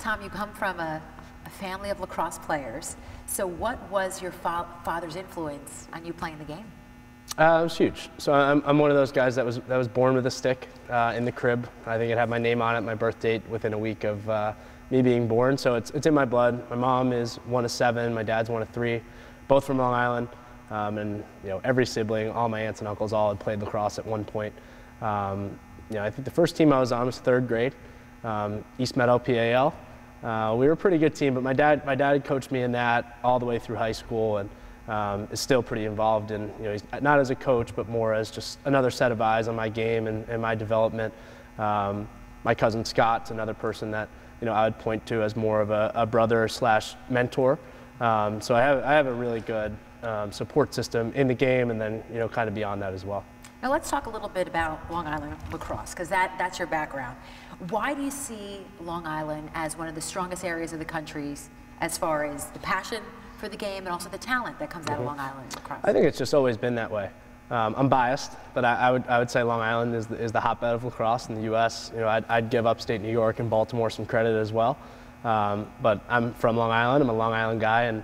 Tom, you come from a family of lacrosse players. So what was your father's influence on you playing the game? It was huge. So I'm one of those guys that was born with a stick in the crib. I think it had my name on it, my birth date, within a week of me being born. So it's in my blood. My mom is one of 7. My dad's one of 3, both from Long Island. And every sibling, all my aunts and uncles, all had played lacrosse at one point. I think the first team I was on was 3rd grade, East Meadow PAL. We were a pretty good team, but my dad coached me in that all the way through high school, and is still pretty involved in, he's not as a coach, but more as just another set of eyes on my game and my development. My cousin Scott's another person that I would point to as more of a brother / mentor. So I have a really good support system in the game, and then kind of beyond that as well. Now let's talk a little bit about Long Island lacrosse, because that's your background. Why do you see Long Island as one of the strongest areas of the country as far as the passion for the game and also the talent that comes out of Long Island lacrosse? I think it's just always been that way. I'm biased, but I would say Long Island is the hotbed of lacrosse in the U.S. I'd give upstate New York and Baltimore some credit as well. But I'm from Long Island. I'm a Long Island guy, and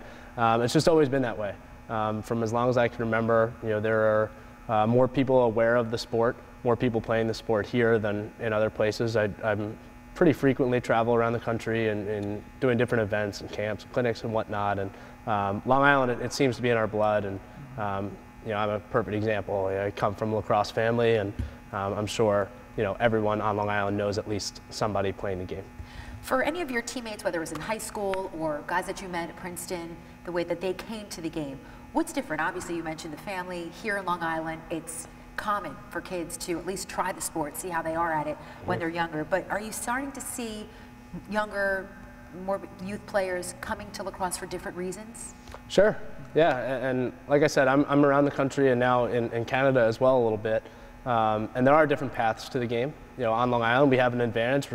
it's just always been that way. From as long as I can remember, there are more people aware of the sport, more people playing the sport here than in other places. I'm pretty frequently travel around the country and doing different events and camps, clinics and whatnot. And Long Island, it seems to be in our blood. And I'm a perfect example. I come from a lacrosse family, and I'm sure everyone on Long Island knows at least somebody playing the game. For any of your teammates, whether it was in high school or guys that you met at Princeton, the way that they came to the game, what's different? Obviously, you mentioned the family. Here in Long Island, it's common for kids to at least try the sport, see how they are at it when they're younger. But are you starting to see younger, more youth players coming to lacrosse for different reasons? Sure, yeah. And like I said, I'm around the country and now in Canada as well a little bit. And there are different paths to the game. On Long Island, we have an advantage.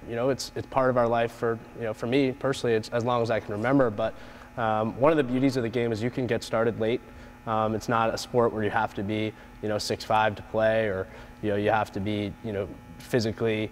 It's part of our life for me personally, it's as long as I can remember. But one of the beauties of the game is you can get started late. It's not a sport where you have to be 6'5" to play, or you have to be physically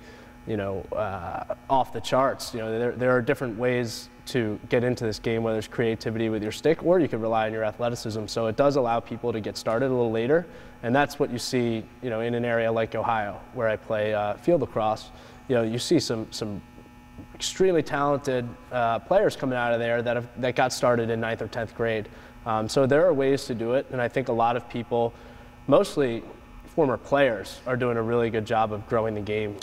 off the charts. There are different ways to get into this game, whether it's creativity with your stick or you can rely on your athleticism. So it does allow people to get started a little later, and that's what you see in an area like Ohio where I play field lacrosse. You see some extremely talented players coming out of there that got started in 9th or 10th grade. So there are ways to do it, and I think a lot of people, mostly former players, are doing a really good job of growing the game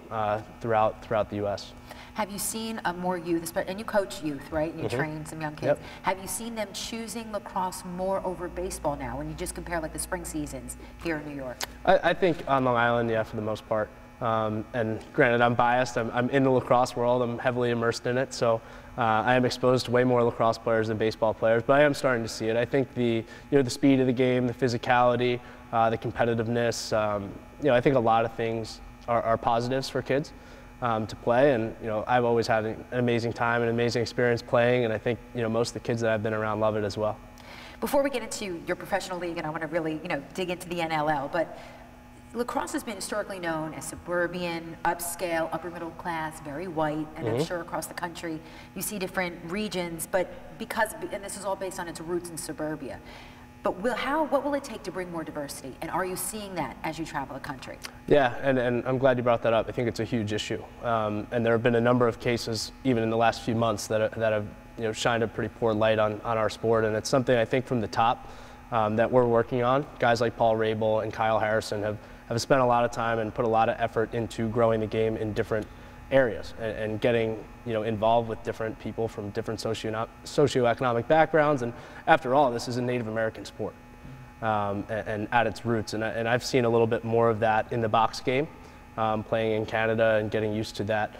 throughout the U.S. Have you seen more youth, and you coach youth, right? You train some young kids. Yep. Have you seen them choosing lacrosse more over baseball now when you just compare like the spring seasons here in New York? I think on Long Island, yeah, for the most part. And granted, I'm biased. I'm in the lacrosse world. I'm heavily immersed in it, so I am exposed to way more lacrosse players than baseball players. But I am starting to see it. I think the speed of the game, the physicality, the competitiveness. I think a lot of things are positives for kids to play. And I've always had an amazing time, an amazing experience playing. And I think most of the kids that I've been around love it as well. Before we get into your professional league, and I want to really dig into the NLL, but lacrosse has been historically known as suburban, upscale, upper middle class, very white, and I'm sure across the country you see different regions, but and this is all based on its roots in suburbia. But what will it take to bring more diversity, and are you seeing that as you travel the country? Yeah, and I'm glad you brought that up. I think it's a huge issue, and there have been a number of cases, even in the last few months, that have shined a pretty poor light on our sport, and it's something I think from the top that we're working on. Guys like Paul Rabel and Kyle Harrison have spent a lot of time and put a lot of effort into growing the game in different areas and getting involved with different people from different socioeconomic backgrounds. And after all, this is a Native American sport and at its roots. And I've seen a little bit more of that in the box game, playing in Canada and getting used to that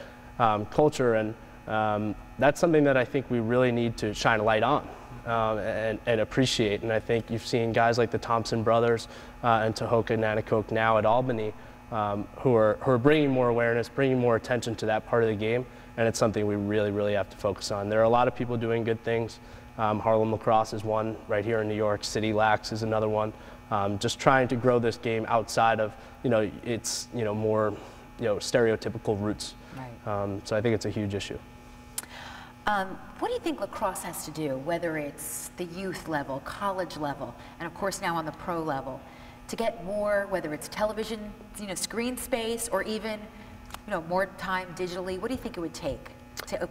culture. And that's something that I think we really need to shine a light on. And appreciate. And I think you've seen guys like the Thompson brothers and Tahoka Nanticoke now at Albany who are bringing more awareness, bringing more attention to that part of the game, and it's something we really, really have to focus on. There are a lot of people doing good things. Harlem Lacrosse is one right here in New York. City Lax is another one. Just trying to grow this game outside of its more stereotypical roots. Right. So I think it's a huge issue. What do you think lacrosse has to do, whether it's the youth level, college level, and of course now on the pro level, to get more, whether it's television, screen space, or even, more time digitally? What do you think it would take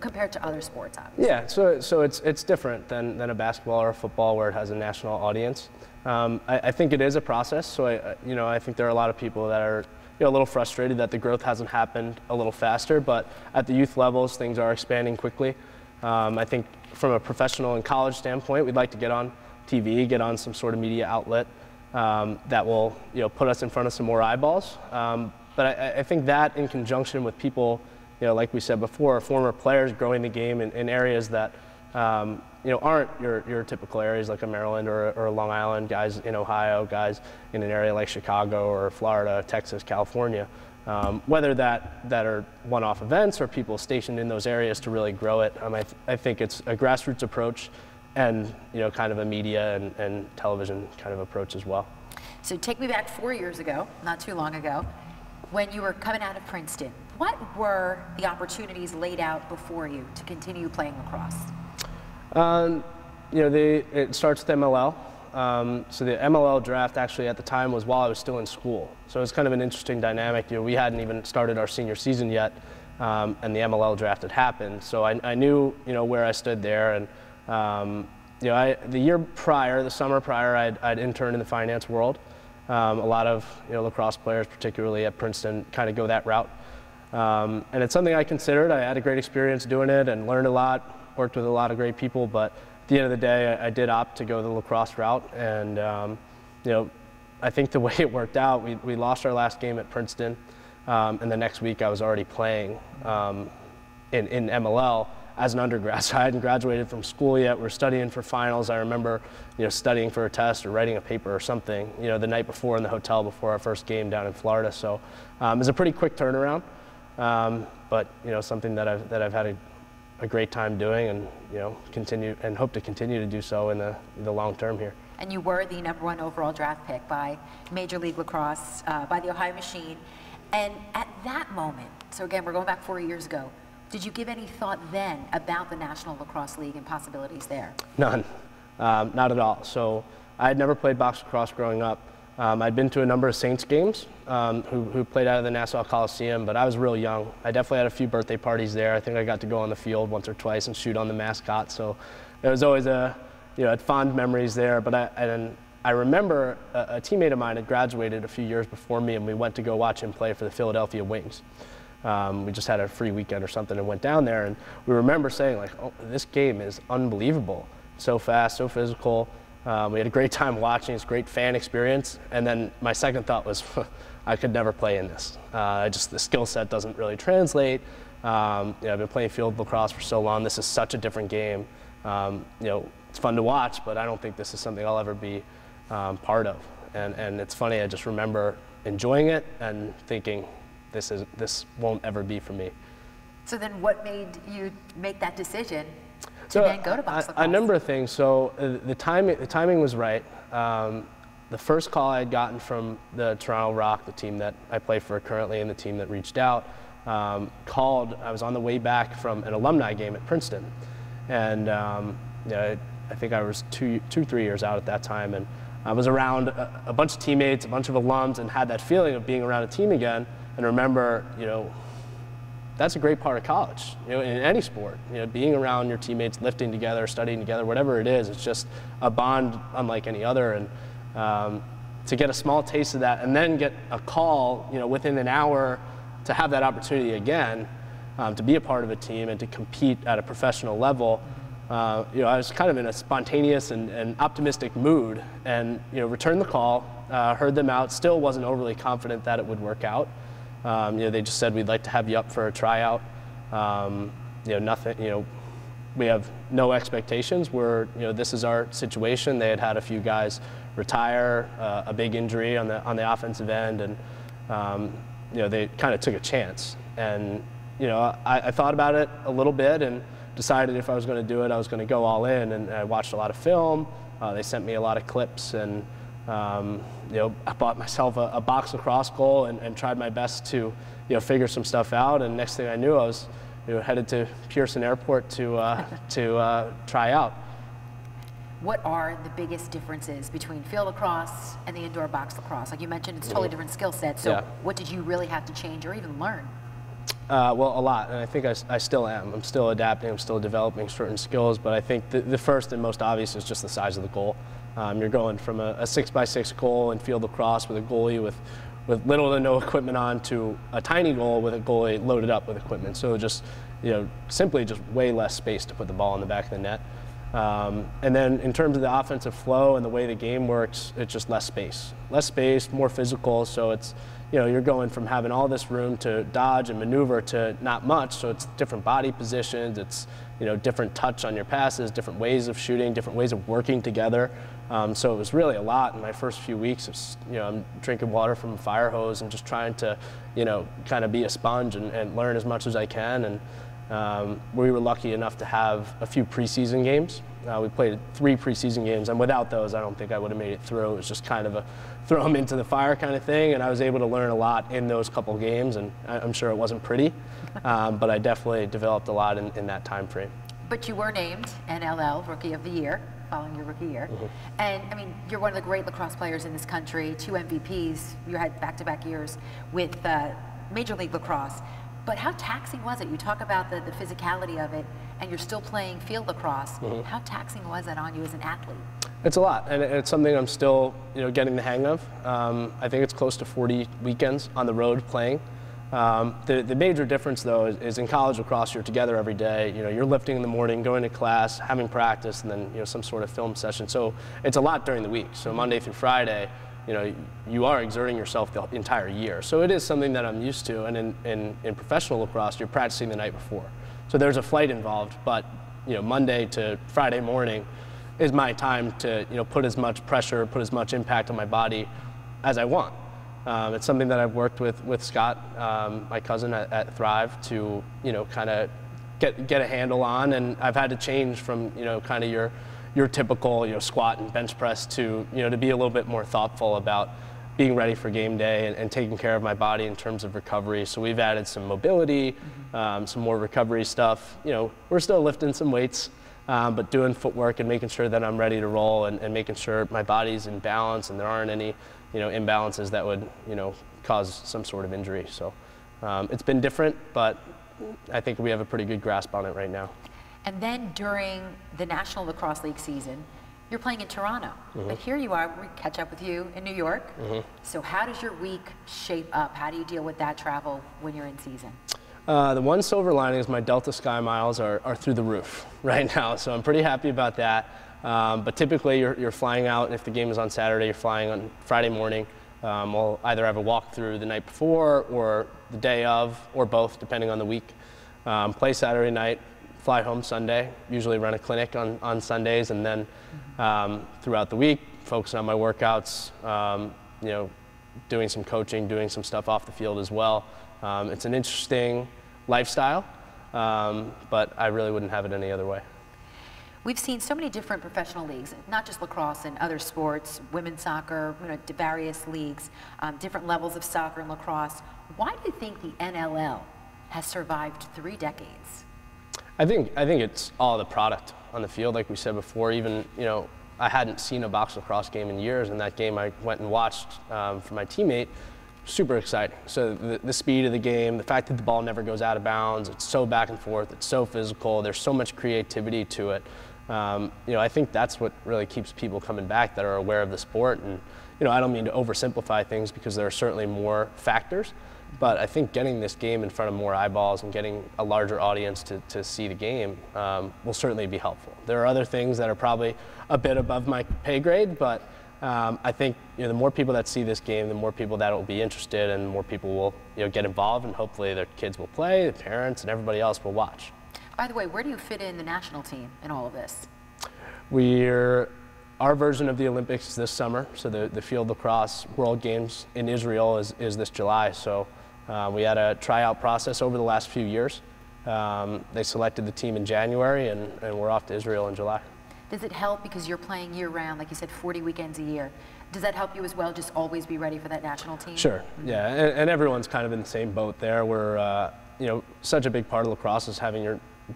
compared to other sports, obviously? Yeah, so it's different than a basketball or a football where it has a national audience. I think it is a process. So I think there are a lot of people that are a little frustrated that the growth hasn't happened a little faster. But at the youth levels, things are expanding quickly. I think from a professional and college standpoint, we'd like to get on TV, get on some sort of media outlet that will put us in front of some more eyeballs. But I think that in conjunction with people, like we said before, former players growing the game in areas that aren't your typical areas like a Maryland or a Long Island, guys in Ohio, guys in an area like Chicago or Florida, Texas, California. Whether that are one-off events or people stationed in those areas to really grow it, I think it's a grassroots approach and kind of a media and television kind of approach as well. So take me back 4 years ago, not too long ago, when you were coming out of Princeton. What were the opportunities laid out before you to continue playing lacrosse? It starts with MLL. So the MLL draft actually at the time was while I was still in school. So it's kind of an interesting dynamic. We hadn't even started our senior season yet, and the MLL draft had happened. So I knew where I stood there, and the year prior, the summer prior, I'd interned in the finance world. A lot of lacrosse players, particularly at Princeton, kind of go that route. And it's something I considered. I had a great experience doing it and learned a lot, worked with a lot of great people, but at the end of the day, I did opt to go the lacrosse route. And I think the way it worked out, we lost our last game at Princeton, and the next week I was already playing in MLL as an undergrad. So I hadn't graduated from school yet. We were studying for finals. I remember studying for a test or writing a paper or something the night before in the hotel before our first game down in Florida. So it was a pretty quick turnaround. But something that I've had a great time doing, and continue and hope to continue to do so in the long term here. And you were the #1 overall draft pick by Major League Lacrosse, by the Ohio Machine. And at that moment, so again, we're going back 4 years ago, did you give any thought then about the National Lacrosse League and possibilities there? None, not at all. So I had never played box lacrosse growing up. I'd been to a number of Saints games who played out of the Nassau Coliseum, but I was real young. I definitely had a few birthday parties there. I think I got to go on the field once or twice and shoot on the mascot. So there was always had fond memories there. But I remember a teammate of mine had graduated a few years before me, and we went to go watch him play for the Philadelphia Wings. We just had a free weekend or something and went down there, and we remember saying like, "Oh, this game is unbelievable. So fast, so physical." We had a great time watching. It's a great fan experience. And then my second thought was, I could never play in this. The skill set doesn't really translate. I've been playing field lacrosse for so long. This is such a different game. It's fun to watch, but I don't think this is something I'll ever be part of. And it's funny, I just remember enjoying it and thinking, this won't ever be for me. So then what made you make that decision to then go to box lacrosse? A number of things. So the timing was right. The first call I had gotten from the Toronto Rock, the team that I play for currently and the team that reached out, called. I was on the way back from an alumni game at Princeton. And I think I was 3 years out at that time. And I was around a bunch of teammates, a bunch of alums, and had that feeling of being around a team again. And remember, that's a great part of college, in any sport. Being around your teammates, lifting together, studying together, whatever it is, it's just a bond unlike any other. And to get a small taste of that, and then get a call, within an hour, to have that opportunity again, to be a part of a team and to compete at a professional level. I was kind of in a spontaneous and optimistic mood, and returned the call, heard them out. Still wasn't overly confident that it would work out. They just said, we'd like to have you up for a tryout. Nothing, we have no expectations. This is our situation. They had had a few guys retire, a big injury on the offensive end, and they kind of took a chance. And I thought about it a little bit and decided if I was going to do it, I was going to go all in. And I watched a lot of film. They sent me a lot of clips, and I bought myself a box lacrosse goal and tried my best to figure some stuff out. And next thing I knew, I was headed to Pearson Airport to try out. What are the biggest differences between field lacrosse and the indoor box lacrosse? Like you mentioned, it's a totally different skill set. So what did you really have to change or even learn? Well, a lot, and I think I still am. I'm still adapting, I'm still developing certain skills, but I think the first and most obvious is just the size of the goal. You're going from a 6x6 goal in field lacrosse with a goalie with little to no equipment on to a tiny goal with a goalie loaded up with equipment. So just, simply just way less space to put the ball in the back of the net. And then in terms of the offensive flow and the way the game works, it's just less space, more physical. So it's, you're going from having all this room to dodge and maneuver to not much. So it's different body positions. It's, different touch on your passes, different ways of shooting, different ways of working together. So it was really a lot in my first few weeks. It's, I'm drinking water from a fire hose and just trying to, kind of be a sponge and learn as much as I can. And we were lucky enough to have a few preseason games. We played 3 preseason games, and without those, I don't think I would have made it through. It was just kind of a throw them into the fire kind of thing, and I was able to learn a lot in those couple games, and I'm sure it wasn't pretty, but I definitely developed a lot in that time frame. But you were named NLL Rookie of the Year following your rookie year. And I mean, you're one of the great lacrosse players in this country, 2 MVPs. You had back-to-back years with Major League Lacrosse. But how taxing was it? You talk about the physicality of it, and you're still playing field lacrosse. How taxing was that on you as an athlete? It's a lot, and it's something I'm still, getting the hang of. I think it's close to 40 weekends on the road playing. The major difference, though, is in college lacrosse, you're together every day. You're lifting in the morning, going to class, having practice, and then some sort of film session. So it's a lot during the week. So Monday through Friday, you are exerting yourself the entire year. So it is something that I'm used to. And in professional lacrosse, you're practicing the night before. So there's a flight involved, but Monday to Friday morning is my time to put as much pressure, put as much impact on my body as I want. It's something that I've worked with Scott, my cousin at Thrive, to kind of get a handle on, and I've had to change from kind of your typical squat and bench press to to be a little bit more thoughtful about being ready for game day and taking care of my body in terms of recovery. So we've added some mobility, some more recovery stuff. We're still lifting some weights, but doing footwork and making sure that I'm ready to roll and making sure my body's in balance and there aren't any imbalances that would cause some sort of injury. So it's been different, but I think we have a pretty good grasp on it right now. And then during the National Lacrosse League season, you're playing in Toronto, but here you are, we catch up with you in New York. So how does your week shape up? How do you deal with that travel when you're in season? The one silver lining is my Delta Sky miles are through the roof right now, so I'm pretty happy about that. But typically you're flying out, and if the game is on Saturday, you're flying on Friday morning. We'll either have a walkthrough the night before or the day of, or both, depending on the week. Play Saturday night, fly home Sunday, usually run a clinic on Sundays, and then throughout the week, focus on my workouts, doing some coaching, doing some stuff off the field as well. It's an interesting lifestyle, but I really wouldn't have it any other way. We've seen so many different professional leagues, not just lacrosse and other sports, women's soccer, various leagues, different levels of soccer and lacrosse. Why do you think the NLL has survived 3 decades? I think it's all the product on the field, like we said before. Even I hadn't seen a box lacrosse game in years, and that game I went and watched for my teammate. Super exciting. So the speed of the game, the fact that the ball never goes out of bounds, it's so back and forth, it's so physical, there's so much creativity to it. I think that's what really keeps people coming back that are aware of the sport. And I don't mean to oversimplify things, because there are certainly more factors, but I think getting this game in front of more eyeballs and getting a larger audience to see the game will certainly be helpful. There are other things that are probably a bit above my pay grade, but I think the more people that see this game, the more people that will be interested, and the more people will get involved, and hopefully their kids will play, the parents and everybody else will watch. By the way, where do you fit in the national team in all of this? Our version of the Olympics is this summer, so the Field Lacrosse World Games in Israel is this July. So we had a tryout process over the last few years. They selected the team in January, and we're off to Israel in July. Does it help, because you're playing year-round, like you said, 40 weekends a year? Does that help you as well, just always be ready for that national team? Sure, yeah, and everyone's kind of in the same boat there. such a big part of lacrosse is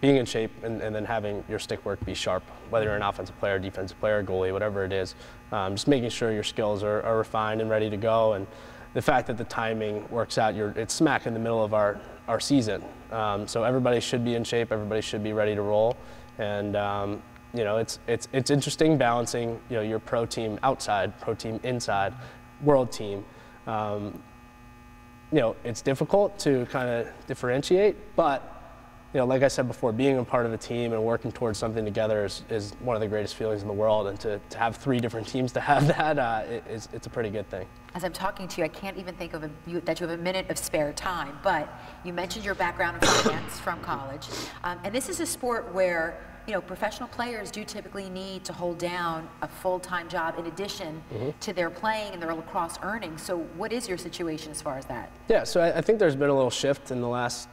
being in shape and then having your stick work be sharp, whether you're an offensive player, defensive player, goalie, whatever it is. Just making sure your skills are refined and ready to go. And the fact that the timing works out, it's smack in the middle of our season. So everybody should be in shape, everybody should be ready to roll. And it's interesting balancing your pro team outside, pro team inside, world team. It's difficult to kind of differentiate, but like I said before, being a part of a team and working towards something together is one of the greatest feelings in the world. And to have 3 different teams to have that, it's a pretty good thing. As I'm talking to you, I can't even think of that you have a minute of spare time, but you mentioned your background in finance from college. And this is a sport where professional players do typically need to hold down a full-time job in addition to their playing and their lacrosse earnings. So what is your situation as far as that? Yeah, so I think there's been a little shift in the last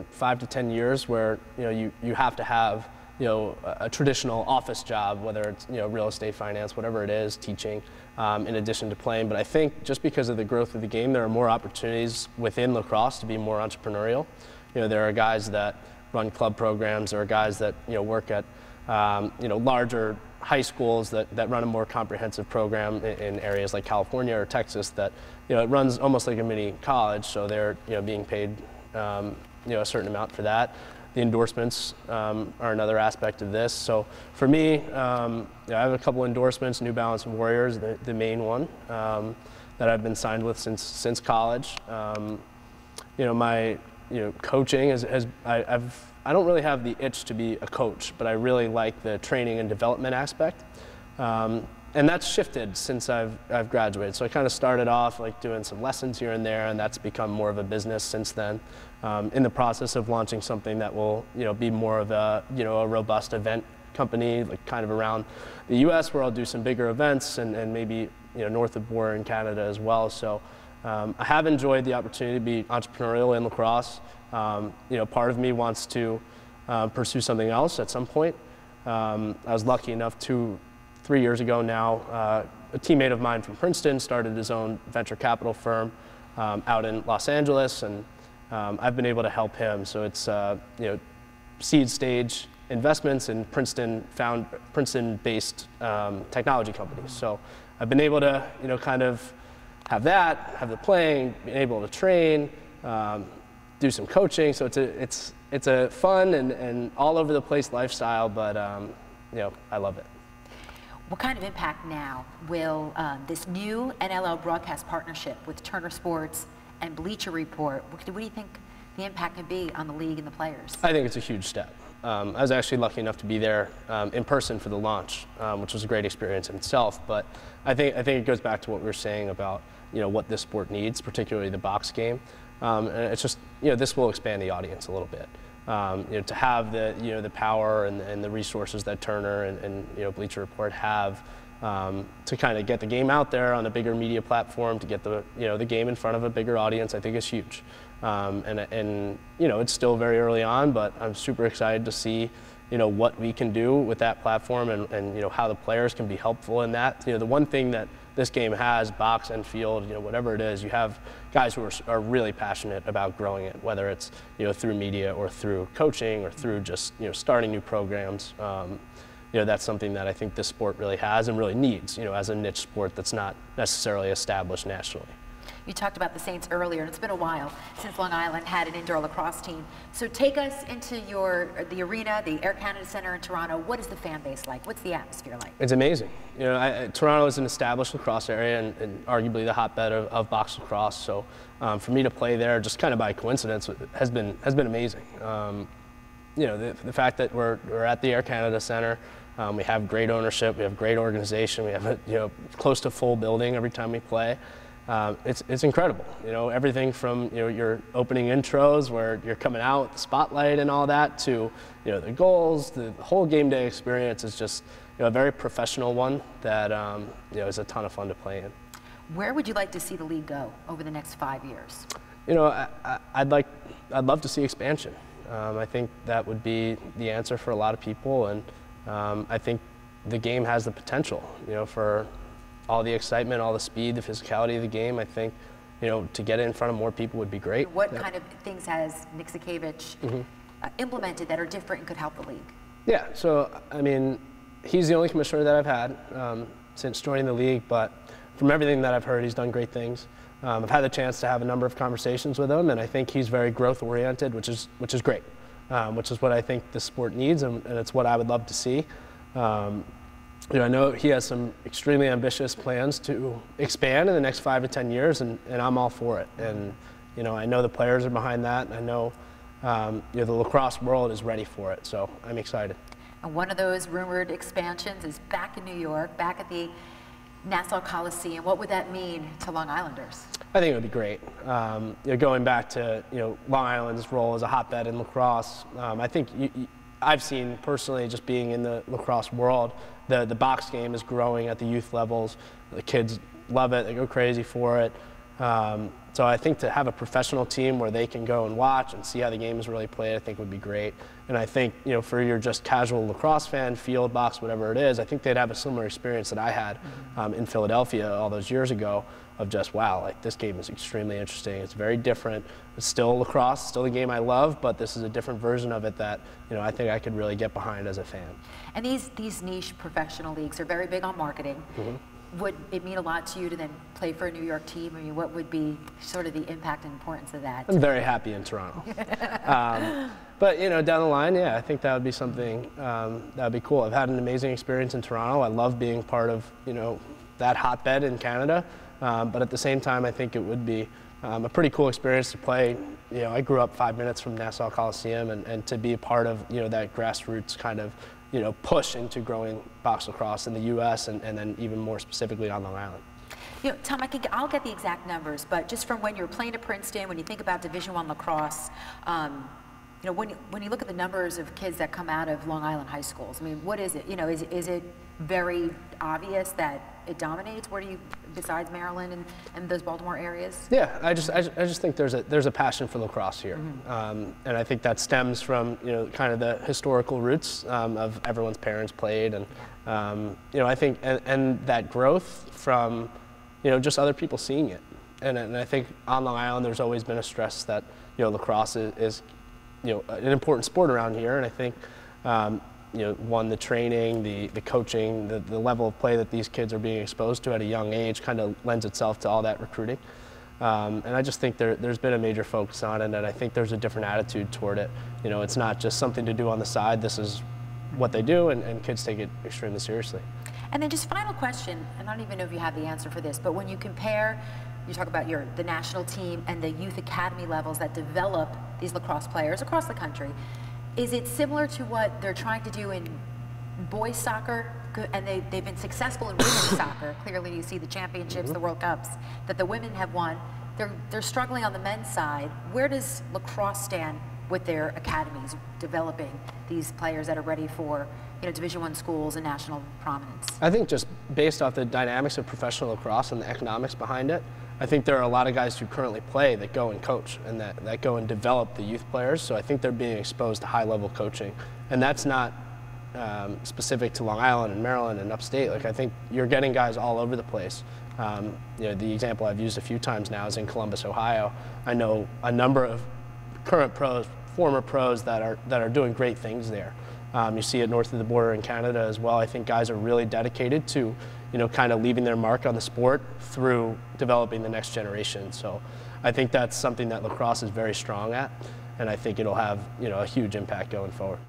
5 to 10 years where you have to have a traditional office job, whether it's real estate, finance, whatever it is, teaching, in addition to playing. But I think just because of the growth of the game, there are more opportunities within lacrosse to be more entrepreneurial. There are guys that run club programs, there are guys that work at larger high schools that run a more comprehensive program in areas like California or Texas that it runs almost like a mini college, so they're being paid a certain amount for that. The endorsements are another aspect of this. So for me, I have a couple endorsements, New Balance and Warriors, the main one that I've been signed with since college. My coaching I don't really have the itch to be a coach, but I really like the training and development aspect. And that's shifted since I've graduated. So I kind of started off like doing some lessons here and there, and that's become more of a business since then. In the process of launching something that will be more of a a robust event company, like kind of around the U.S. where I'll do some bigger events and maybe north of border in Canada as well. So I have enjoyed the opportunity to be entrepreneurial in lacrosse. Part of me wants to pursue something else at some point. I was lucky enough 3 years ago now, a teammate of mine from Princeton started his own venture capital firm out in Los Angeles, and I've been able to help him. So it's seed stage investments in Princeton-based technology companies. So I've been able to kind of have the playing, be able to train, do some coaching. So it's a fun and all over the place lifestyle, but I love it. What kind of impact now will this new NLL broadcast partnership with Turner Sports and Bleacher Report, what do you think the impact can be on the league and the players? I think it's a huge step. I was actually lucky enough to be there in person for the launch, which was a great experience in itself. But I think it goes back to what we were saying about what this sport needs, particularly the box game. And it's just this will expand the audience a little bit. To have the power and the resources that Turner and Bleacher Report have to kind of get the game out there on a bigger media platform, to get the game in front of a bigger audience, I think is huge. And it's still very early on, but I'm super excited to see what we can do with that platform and how the players can be helpful in that. The one thing that this game has, box and field, whatever it is, you have guys who are really passionate about growing it, whether it's through media or through coaching or through just starting new programs. That's something that I think this sport really has and really needs, as a niche sport that's not necessarily established nationally. You talked about the Saints earlier, and it's been a while since Long Island had an indoor lacrosse team. So take us into the arena, the Air Canada Center in Toronto. What is the fan base like? What's the atmosphere like? It's amazing. Toronto is an established lacrosse area and arguably the hotbed of box lacrosse. So for me to play there, just kind of by coincidence, has been amazing. The fact that we're at the Air Canada Center, we have great ownership, we have great organization, we have a close to full building every time we play. It's incredible. Everything from your opening intros where you're coming out with the spotlight and all that to the goals, the whole game day experience is just a very professional one that is a ton of fun to play in. Where would you like to see the league go over the next 5 years? I'd love to see expansion. I think that would be the answer for a lot of people, and I think the game has the potential, for all the excitement, all the speed, the physicality of the game. I think to get in front of more people would be great. What kind of things has Nick Zakevich implemented that are different and could help the league? Yeah, so I mean, he's the only commissioner that I've had since joining the league, but from everything that I've heard, he's done great things. I've had the chance to have a number of conversations with him, and I think he's very growth-oriented, which is great, which is what I think the sport needs, and it's what I would love to see. I know he has some extremely ambitious plans to expand in the next 5 to 10 years, and I'm all for it. And I know the players are behind that, and I know the lacrosse world is ready for it, so I'm excited. And one of those rumored expansions is back in New York, back at the Nassau Coliseum. What would that mean to Long Islanders? I think it would be great. Going back to Long Island's role as a hotbed in lacrosse, I think I've seen personally, just being in the lacrosse world, the box game is growing at the youth levels. The kids love it; they go crazy for it. So I think to have a professional team where they can go and watch and see how the game is really played, I think would be great. And I think for your just casual lacrosse fan, field, box, whatever it is, I think they'd have a similar experience that I had in Philadelphia all those years ago. Of just, wow, like this game is extremely interesting. It's very different. It's still lacrosse, still a game I love, but this is a different version of it that I think I could really get behind as a fan. And these niche professional leagues are very big on marketing. Would it mean a lot to you to then play for a New York team? I mean, what would be sort of the impact and importance of that? I'm very happy in Toronto. But down the line, yeah, I think that would be something that would be cool. I've had an amazing experience in Toronto. I love being part of that hotbed in Canada. But at the same time, I think it would be a pretty cool experience to play. I grew up 5 minutes from Nassau Coliseum, and to be a part of that grassroots kind of push into growing box lacrosse in the U.S. and then even more specifically on Long Island. Tom, I'll get the exact numbers, but just from when you were playing at Princeton, when you think about Division I lacrosse, when you look at the numbers of kids that come out of Long Island high schools, I mean, what is it? Is it very obvious that it dominates? Where do you, besides Maryland and those Baltimore areas? Yeah, I just think there's a passion for lacrosse here, and I think that stems from kind of the historical roots of everyone's parents played, and I think and that growth from just other people seeing it, and I think on Long Island there's always been a stress that lacrosse is an important sport around here, and I think the training, the coaching, the level of play that these kids are being exposed to at a young age kind of lends itself to all that recruiting. And I just think there's been a major focus on it, and I think there's a different attitude toward it. It's not just something to do on the side. This is what they do, and kids take it extremely seriously. And then just final question, and I don't even know if you have the answer for this, but when you compare, you talk about the national team and the youth academy levels that develop these lacrosse players across the country, is it similar to what they're trying to do in boys soccer? And they've been successful in women's soccer. Clearly you see the championships, the World Cups that the women have won. They're struggling on the men's side. Where does lacrosse stand with their academies developing these players that are ready for Division I schools and national prominence? I think just based off the dynamics of professional lacrosse and the economics behind it, I think there are a lot of guys who currently play that go and coach and that go and develop the youth players. So I think they're being exposed to high-level coaching. And that's not specific to Long Island and Maryland and upstate. Like, I think you're getting guys all over the place. The example I've used a few times now is in Columbus, Ohio. I know a number of current pros, former pros that are doing great things there. You see it north of the border in Canada as well. I think guys are really dedicated to kind of leaving their mark on the sport through developing the next generation. So I think that's something that lacrosse is very strong at, and I think it'll have a huge impact going forward.